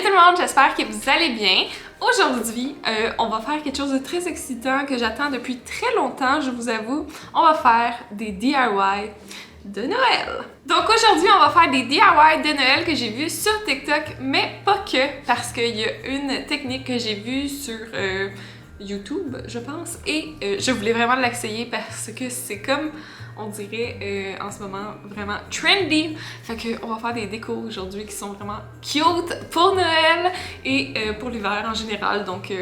tout le monde, j'espère que vous allez bien. Aujourd'hui, on va faire quelque chose de très excitant que j'attends depuis très longtemps, je vous avoue. On va faire des DIY de Noël. Donc aujourd'hui, on va faire des DIY de Noël que j'ai vus sur TikTok, mais pas que, parce qu'il y a une technique que j'ai vue sur YouTube, je pense, et je voulais vraiment l'essayer parce que c'est comme, on dirait en ce moment, vraiment trendy. Fait que on va faire des décos aujourd'hui qui sont vraiment cute pour Noël et pour l'hiver en général, donc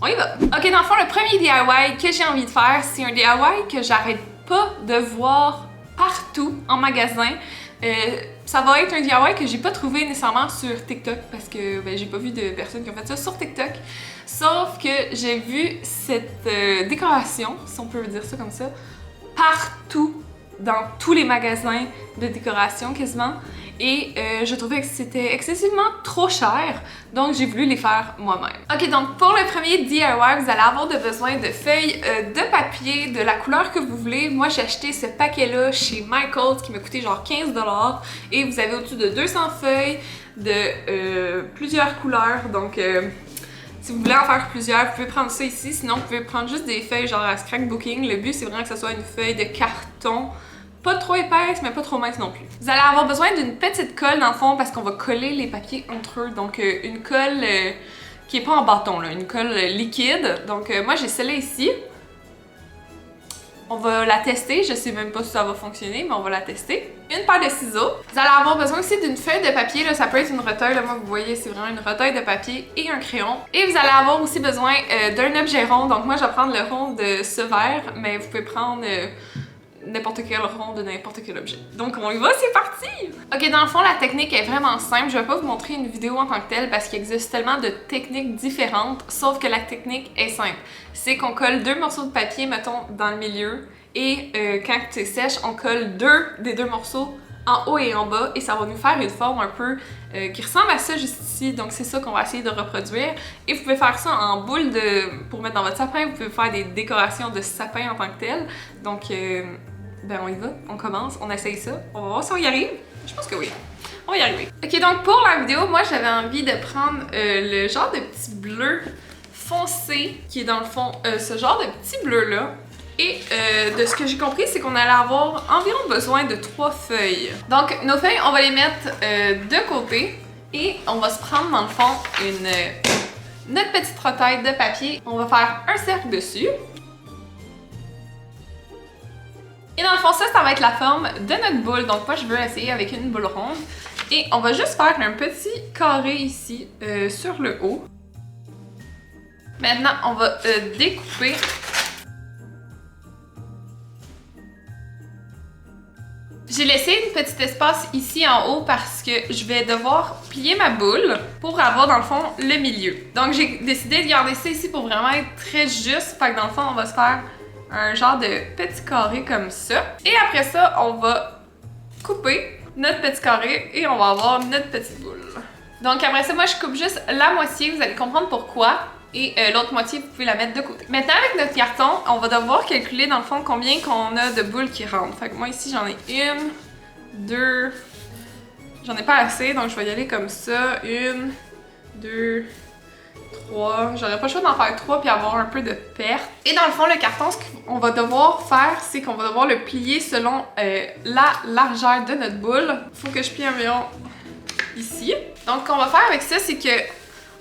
on y va! Ok, dans le fond, le premier DIY que j'ai envie de faire, c'est un DIY que j'arrête pas de voir partout en magasin. Ça va être un DIY que j'ai pas trouvé nécessairement sur TikTok parce que j'ai pas vu de personnes qui ont fait ça sur TikTok. Sauf que j'ai vu cette décoration, si on peut dire ça comme ça, partout dans tous les magasins de décoration quasiment. Et je trouvais que c'était excessivement trop cher, donc j'ai voulu les faire moi-même. Ok, donc pour le premier DIY, vous allez avoir besoin de feuilles de papier de la couleur que vous voulez. Moi, j'ai acheté ce paquet-là chez Michaels qui m'a coûté genre 15$. Et vous avez au-dessus de 200 feuilles de plusieurs couleurs, donc si vous voulez en faire plusieurs, vous pouvez prendre ça ici. Sinon, vous pouvez prendre juste des feuilles genre à scrapbooking. Le but, c'est vraiment que ce soit une feuille de carton. Pas trop épaisse, mais pas trop mince non plus. Vous allez avoir besoin d'une petite colle dans le fond parce qu'on va coller les papiers entre eux. Donc une colle qui est pas en bâton, là, une colle liquide. Donc moi j'ai celle-là ici. On va la tester, je sais même pas si ça va fonctionner, mais on va la tester. Une paire de ciseaux. Vous allez avoir besoin aussi d'une feuille de papier, là, ça peut être une retaille, là, moi vous voyez c'est vraiment une retaille de papier et un crayon. Et vous allez avoir aussi besoin d'un objet rond, donc moi je vais prendre le rond de ce verre, mais vous pouvez prendre n'importe quel rond de n'importe quel objet. Donc on y va, c'est parti! Ok, dans le fond, la technique est vraiment simple. Je vais pas vous montrer une vidéo en tant que telle parce qu'il existe tellement de techniques différentes, sauf que la technique est simple. C'est qu'on colle deux morceaux de papier, mettons, dans le milieu, et quand c'est sèche, on colle des deux morceaux en haut et en bas, et ça va nous faire une forme un peu qui ressemble à ça juste ici. Donc c'est ça qu'on va essayer de reproduire. Et vous pouvez faire ça en boule pour mettre dans votre sapin. Vous pouvez faire des décorations de sapin en tant que tel. Donc on y va, on commence, on essaye ça. On va voir si on y arrive. Je pense que oui. On va y arriver. Ok, donc pour la vidéo, moi j'avais envie de prendre le genre de petit bleu foncé qui est dans le fond ce genre de petit bleu là. Et de ce que j'ai compris, c'est qu'on allait avoir environ besoin de 3 feuilles. Donc nos feuilles, on va les mettre de côté et on va se prendre dans le fond notre petite retaille de papier. On va faire un cercle dessus. Et dans le fond, ça va être la forme de notre boule. Donc moi, je veux essayer avec une boule ronde. Et on va juste faire un petit carré ici sur le haut. Maintenant, on va découper. J'ai laissé une petite espace ici en haut parce que je vais devoir plier ma boule pour avoir dans le fond le milieu. Donc j'ai décidé de garder ça ici pour vraiment être très juste. Fait que dans le fond, on va se faire un genre de petit carré comme ça. Et après ça, on va couper notre petit carré et on va avoir notre petite boule. Donc après ça, moi je coupe juste la moitié, vous allez comprendre pourquoi. Et l'autre moitié, vous pouvez la mettre de côté. Maintenant, avec notre carton, on va devoir calculer dans le fond combien qu'on a de boules qui rentrent. Fait que moi ici, j'en ai une, deux, j'en ai pas assez, donc je vais y aller comme ça. Une, deux, 3. J'aurais pas le choix d'en faire 3 puis avoir un peu de perte. Et dans le fond, le carton, ce qu'on va devoir faire, c'est qu'on va devoir le plier selon la largeur de notre boule. Il faut que je plie environ ici. Donc, ce qu'on va faire avec ça, c'est que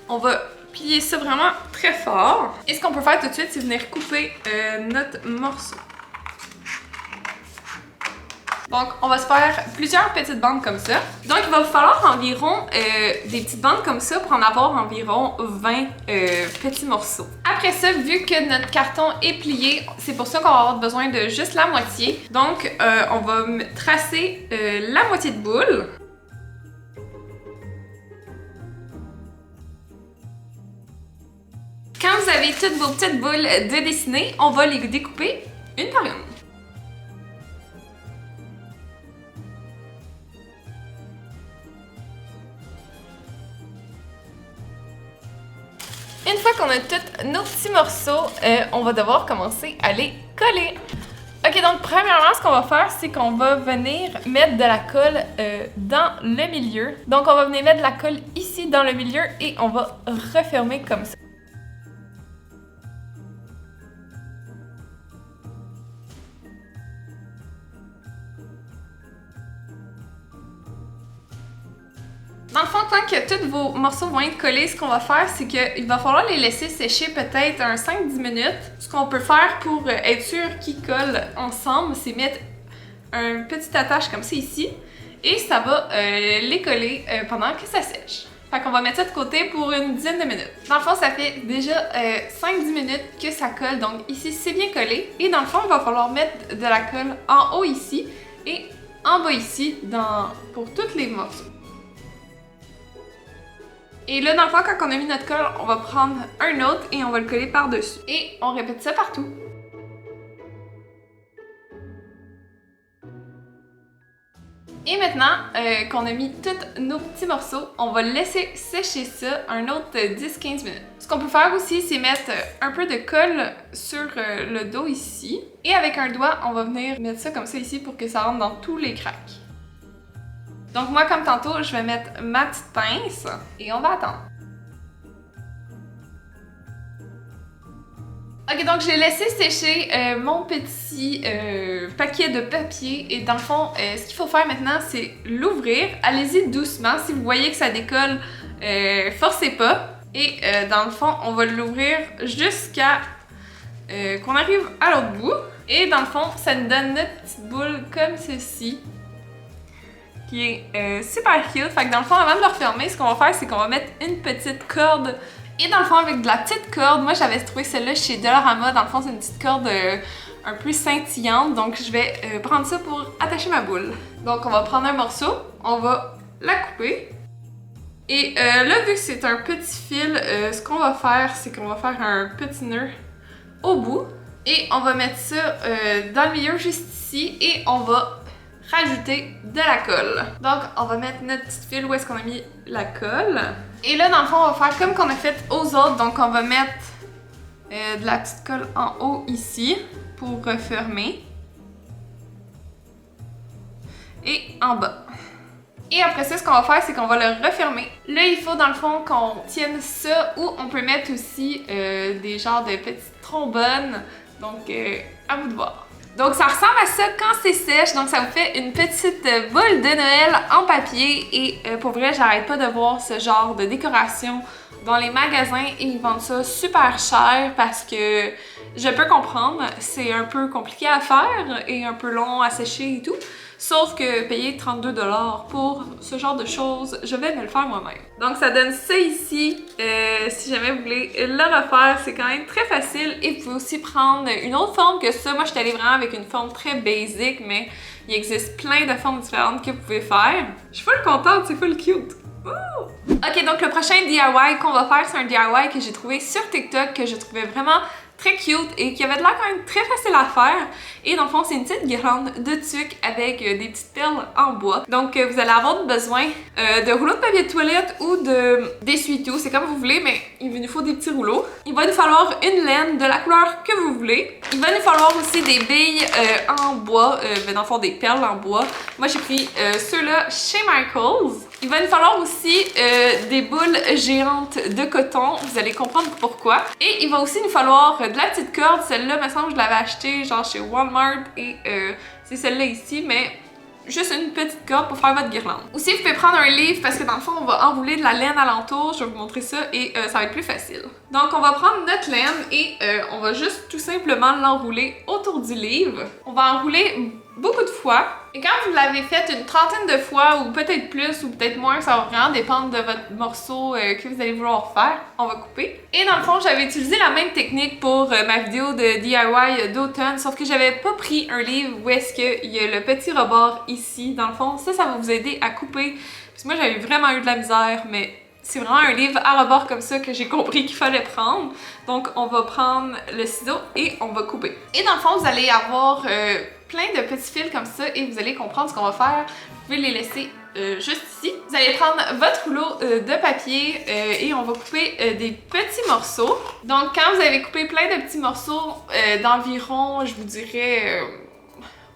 on va plier ça vraiment très fort. Et ce qu'on peut faire tout de suite, c'est venir couper notre morceau. Donc, on va se faire plusieurs petites bandes comme ça. Donc, il va vous falloir environ des petites bandes comme ça pour en avoir environ 20 petits morceaux. Après ça, vu que notre carton est plié, c'est pour ça qu'on va avoir besoin de juste la moitié. Donc, on va tracer la moitié de boule. Quand vous avez toutes vos petites boules de dessiner, on va les découper une par une. Une fois qu'on a tous nos petits morceaux, on va devoir commencer à les coller. Ok, donc premièrement, ce qu'on va faire, c'est qu'on va venir mettre de la colle dans le milieu. Donc on va venir mettre de la colle ici dans le milieu et on va refermer comme ça. Dans le fond, quand que tous vos morceaux vont être collés, ce qu'on va faire, c'est qu'il va falloir les laisser sécher peut-être un 5-10 minutes. Ce qu'on peut faire pour être sûr qu'ils collent ensemble, c'est mettre une petite attache comme ça ici. Et ça va les coller pendant que ça sèche. Fait qu'on va mettre ça de côté pour une dizaine de minutes. Dans le fond, ça fait déjà 5-10 minutes que ça colle. Donc ici, c'est bien collé. Et dans le fond, il va falloir mettre de la colle en haut ici et en bas ici pour tous les morceaux. Et là, dans le fond, quand on a mis notre colle, on va prendre un autre et on va le coller par-dessus. Et on répète ça partout. Et maintenant qu'on a mis tous nos petits morceaux, on va laisser sécher ça un autre 10-15 minutes. Ce qu'on peut faire aussi, c'est mettre un peu de colle sur le dos ici. Et avec un doigt, on va venir mettre ça comme ça ici pour que ça rentre dans tous les cracks. Donc moi, comme tantôt, je vais mettre ma petite pince et on va attendre. Ok, donc j'ai laissé sécher mon petit paquet de papier et dans le fond, ce qu'il faut faire maintenant, c'est l'ouvrir. Allez-y doucement. Si vous voyez que ça décolle, forcez pas. Et dans le fond, on va l'ouvrir jusqu'à qu'on arrive à l'autre bout. Et dans le fond, ça nous donne notre petite boule comme ceci, qui est super cute. Fait que dans le fond, avant de le refermer, ce qu'on va faire, c'est qu'on va mettre une petite corde. Et dans le fond, avec de la petite corde, moi j'avais trouvé celle-là chez Dollarama. Dans le fond, c'est une petite corde un peu scintillante. Donc je vais prendre ça pour attacher ma boule. Donc on va prendre un morceau, on va la couper. Et là, vu que c'est un petit fil, ce qu'on va faire, c'est qu'on va faire un petit nœud au bout. Et on va mettre ça dans le milieu juste ici. Et on va rajouter de la colle. Donc, on va mettre notre petite fil où est-ce qu'on a mis la colle. Et là, dans le fond, on va faire comme qu'on a fait aux autres. Donc, on va mettre de la petite colle en haut ici pour refermer. Et en bas. Et après ça, ce qu'on va faire, c'est qu'on va le refermer. Là, il faut dans le fond qu'on tienne ça ou on peut mettre aussi des genres de petites trombones. Donc, à vous de voir. Donc ça ressemble à ça quand c'est sèche, donc ça vous fait une petite boule de Noël en papier et pour vrai j'arrête pas de voir ce genre de décoration dans les magasins et ils vendent ça super cher parce que je peux comprendre, c'est un peu compliqué à faire et un peu long à sécher et tout. Sauf que payer 32$ pour ce genre de choses, je vais me le faire moi-même. Donc ça donne ça ici. Si jamais vous voulez le refaire, c'est quand même très facile. Et vous pouvez aussi prendre une autre forme que ça. Moi, je suis allée vraiment avec une forme très basic, mais il existe plein de formes différentes que vous pouvez faire. Je suis full contente, c'est full cute. Ouh! Ok, donc le prochain DIY qu'on va faire, c'est un DIY que j'ai trouvé sur TikTok, que je trouvais vraiment très cute et qui avait de l'air quand même très facile à faire. Et dans le fond, c'est une petite guirlande de tuque avec des petites perles en bois. Donc, vous allez avoir besoin de rouleaux de papier de toilette ou d'essuie-tout. C'est comme vous voulez, mais il nous faut des petits rouleaux. Il va nous falloir une laine de la couleur que vous voulez. Il va nous falloir aussi des billes en bois, dans le fond, des perles en bois. Moi, j'ai pris ceux-là chez Michaels. Il va nous falloir aussi des boules géantes de coton. Vous allez comprendre pourquoi. Et il va aussi nous falloir de la petite corde. Celle-là, me semble que je l'avais achetée genre chez Walmart. Et c'est celle-là ici, mais juste une petite corde pour faire votre guirlande. Aussi, vous pouvez prendre un livre parce que dans le fond, on va enrouler de la laine alentour. Je vais vous montrer ça et ça va être plus facile. Donc, on va prendre notre laine et on va juste tout simplement l'enrouler autour du livre. On va enrouler beaucoup de fois. Et quand vous l'avez fait une trentaine de fois, ou peut-être plus, ou peut-être moins, ça va vraiment dépendre de votre morceau que vous allez vouloir faire, on va couper. Et dans le fond, j'avais utilisé la même technique pour ma vidéo de DIY d'automne, sauf que j'avais pas pris un livre où est-ce qu'il y a le petit rebord ici. Dans le fond, ça va vous aider à couper. Parce que moi, j'avais vraiment eu de la misère, mais c'est vraiment un livre à rebord comme ça que j'ai compris qu'il fallait prendre. Donc, on va prendre le ciseau et on va couper. Et dans le fond, vous allez avoir plein de petits fils comme ça et vous allez comprendre ce qu'on va faire. Vous pouvez les laisser juste ici. Vous allez prendre votre rouleau de papier et on va couper des petits morceaux. Donc, quand vous avez coupé plein de petits morceaux d'environ, je vous dirais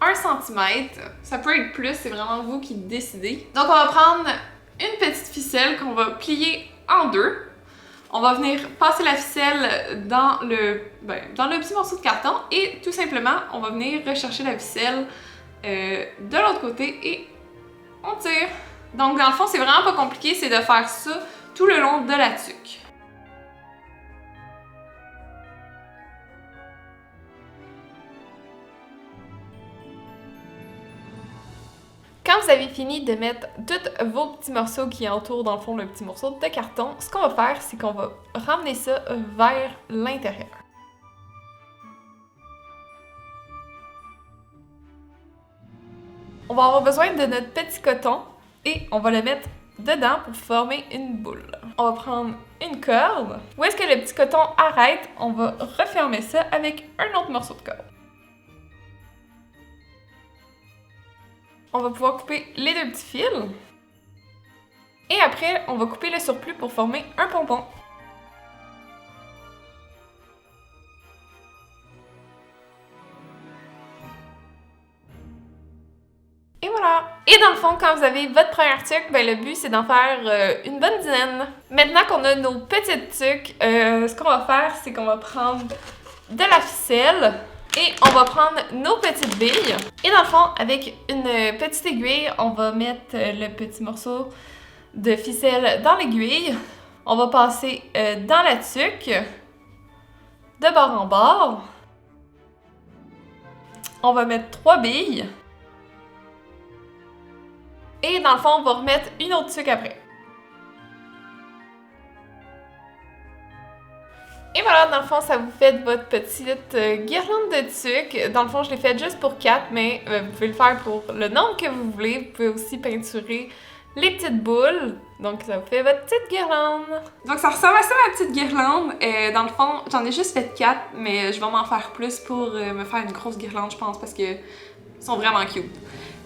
1 cm. Ça peut être plus, c'est vraiment vous qui décidez. Donc on va prendre une petite ficelle qu'on va plier en deux. On va venir passer la ficelle dans le petit morceau de carton et tout simplement, on va venir rechercher la ficelle de l'autre côté et on tire. Donc dans le fond, c'est vraiment pas compliqué, c'est de faire ça tout le long de la tuque. Quand vous avez fini de mettre tous vos petits morceaux qui entourent dans le fond le petit morceau de carton, ce qu'on va faire, c'est qu'on va ramener ça vers l'intérieur. On va avoir besoin de notre petit coton et on va le mettre dedans pour former une boule. On va prendre une corde. Où est-ce que le petit coton arrête, on va refermer ça avec un autre morceau de corde. On va pouvoir couper les deux petits fils. Et après, on va couper le surplus pour former un pompon. Et voilà! Et dans le fond, quand vous avez votre première tuque, ben le but c'est d'en faire une bonne dizaine. Maintenant qu'on a nos petites tuques, ce qu'on va faire, c'est qu'on va prendre de la ficelle. Et on va prendre nos petites billes. Et dans le fond, avec une petite aiguille, on va mettre le petit morceau de ficelle dans l'aiguille. On va passer dans la tuque, de bord en bord. On va mettre 3 billes. Et dans le fond, on va remettre une autre tuque après. Et voilà, dans le fond, ça vous fait votre petite guirlande de tuque. Dans le fond, je l'ai faite juste pour 4, mais vous pouvez le faire pour le nombre que vous voulez. Vous pouvez aussi peinturer les petites boules. Donc, ça vous fait votre petite guirlande. Donc, ça ressemble à ça, ma petite guirlande. Dans le fond, j'en ai juste fait 4, mais je vais m'en faire plus pour me faire une grosse guirlande, je pense, parce qu'ils sont vraiment cute.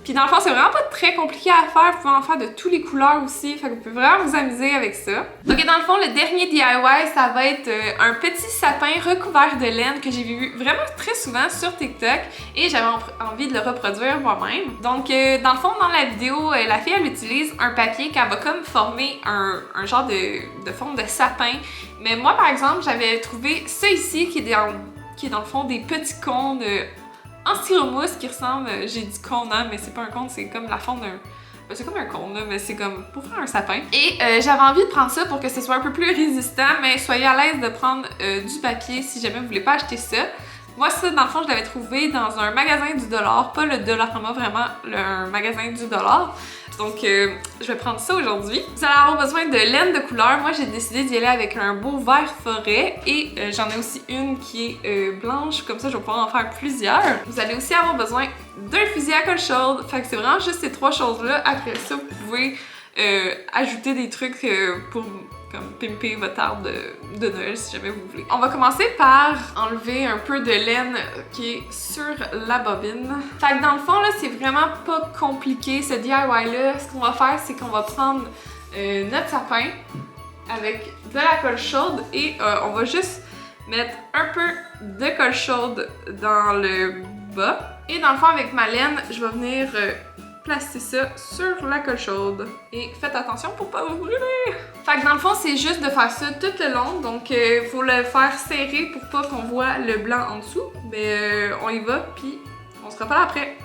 Puis dans le fond, c'est vraiment pas très compliqué à faire. Vous pouvez en faire de toutes les couleurs aussi. Fait que vous pouvez vraiment vous amuser avec ça. Ok, dans le fond, le dernier DIY, ça va être un petit sapin recouvert de laine que j'ai vu vraiment très souvent sur TikTok. Et j'avais envie de le reproduire moi-même. Donc, dans le fond, dans la vidéo, la fille, elle utilise un papier qu'elle va comme former un genre de forme de sapin. Mais moi, par exemple, j'avais trouvé ça ici qui est dans le fond des petits cônes en styromousse qui ressemble, j'ai dit cône, hein, mais c'est pas un cône, c'est comme la forme d'un... C'est comme un cône, là, mais c'est comme pour faire un sapin. Et j'avais envie de prendre ça pour que ce soit un peu plus résistant, mais soyez à l'aise de prendre du papier si jamais vous voulez pas acheter ça. Moi, ça, dans le fond, je l'avais trouvé dans un magasin du dollar, pas le Dollarama, vraiment un magasin du dollar. Donc, je vais prendre ça aujourd'hui. Vous allez avoir besoin de laine de couleur. Moi, j'ai décidé d'y aller avec un beau vert forêt et j'en ai aussi une qui est blanche. Comme ça, je vais pouvoir en faire plusieurs. Vous allez aussi avoir besoin d'un fusil à colle chaude. Fait que c'est vraiment juste ces 3 choses-là. Après ça, vous pouvez ajouter des trucs pour comme pimper votre arbre de Noël si jamais vous voulez. On va commencer par enlever un peu de laine qui est sur la bobine. Fait que dans le fond, là, c'est vraiment pas compliqué ce DIY-là. Ce qu'on va faire, c'est qu'on va prendre notre sapin avec de la colle chaude et on va juste mettre un peu de colle chaude dans le bas. Et dans le fond, avec ma laine, je vais venir placer ça sur la colle chaude. Et faites attention pour pas vous brûler! Fait que dans le fond, c'est juste de faire ça tout le long. Donc, faut le faire serrer pour pas qu'on voit le blanc en dessous. Mais on y va, puis on se reparle après.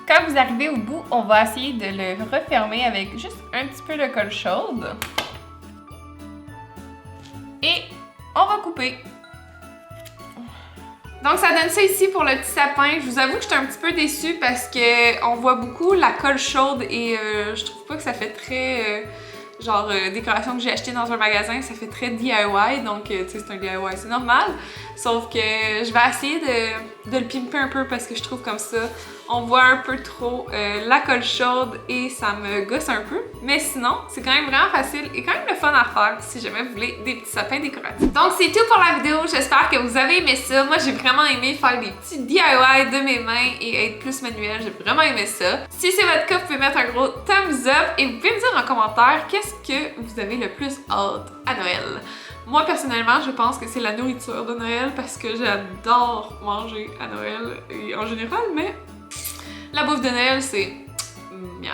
Quand vous arrivez au bout, on va essayer de le refermer avec juste un petit peu de colle chaude. Et on va couper. Donc ça donne ça ici pour le petit sapin. Je vous avoue que j'étais un petit peu déçue parce qu'on voit beaucoup la colle chaude et je trouve pas que ça fait très... décoration que j'ai acheté dans un magasin, ça fait très DIY, donc tu sais, c'est un DIY, c'est normal. Sauf que je vais essayer de le pimper un peu parce que je trouve comme ça, on voit un peu trop la colle chaude et ça me gosse un peu. Mais sinon, c'est quand même vraiment facile et quand même le fun à faire si jamais vous voulez des petits sapins décoratifs. Donc c'est tout pour la vidéo, j'espère que vous avez aimé ça. Moi j'ai vraiment aimé faire des petits DIY de mes mains et être plus manuel, j'ai vraiment aimé ça. Si c'est votre cas, vous pouvez mettre un gros thumbs up et vous pouvez me dire en commentaire qu'est-ce que vous avez le plus hâte à Noël. Moi, personnellement, je pense que c'est la nourriture de Noël parce que j'adore manger à Noël et en général, mais la bouffe de Noël, c'est miam.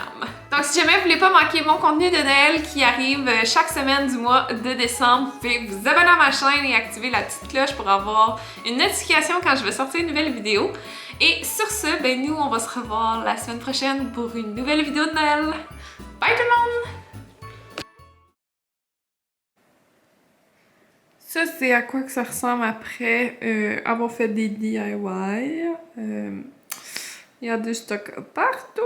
Donc, si jamais vous voulez pas manquer mon contenu de Noël qui arrive chaque semaine du mois de décembre, vous pouvez vous abonner à ma chaîne et activer la petite cloche pour avoir une notification quand je vais sortir une nouvelle vidéo. Et sur ce, ben nous, on va se revoir la semaine prochaine pour une nouvelle vidéo de Noël. Bye tout le monde! Ça, c'est à quoi que ça ressemble après avoir fait des DIY. Il y a du stock partout.